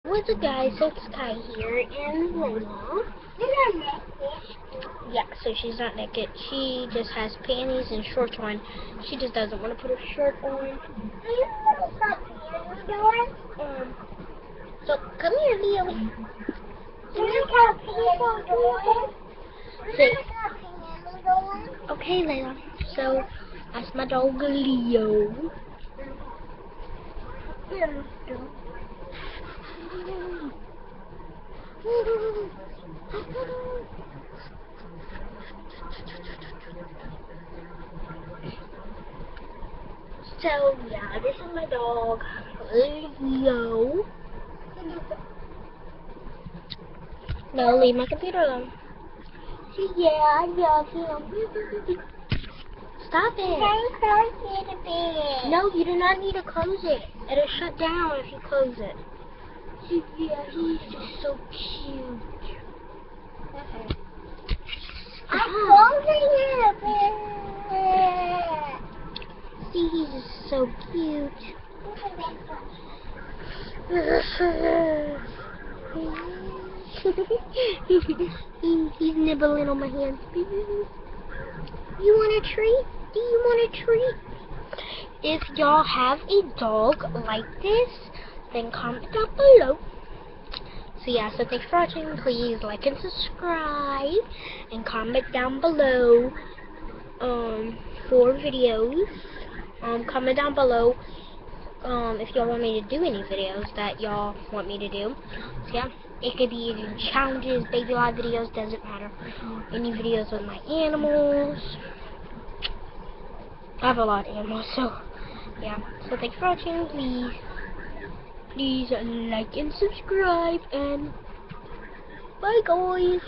What's up, guys? So it's Kai here, and Layla. Yeah, so she's not naked. She just has panties and shorts on. She just doesn't want to put her shirt on. So come here, Leo. Say, okay, Layla. So that's my dog Leo. So yeah, this is my dog Leo. No, leave my computer alone. Yeah, I love him. Stop it. No, you do not need to close it. It'll shut down if you close it. Yeah, he's just so cute. Okay. I'm closing it. See, he's just so cute. He's nibbling on my hands. You want a treat? Do you want a treat? If y'all have a dog like this, then comment down below. So yeah, so thanks for watching. Please like and subscribe and comment down below for videos. Comment down below if y'all want me to do any videos that y'all want me to do. So yeah, it could be any challenges, baby live videos, doesn't matter. Any videos with my animals. I have a lot of animals, so yeah. So thanks for watching. Please like and subscribe, and bye guys.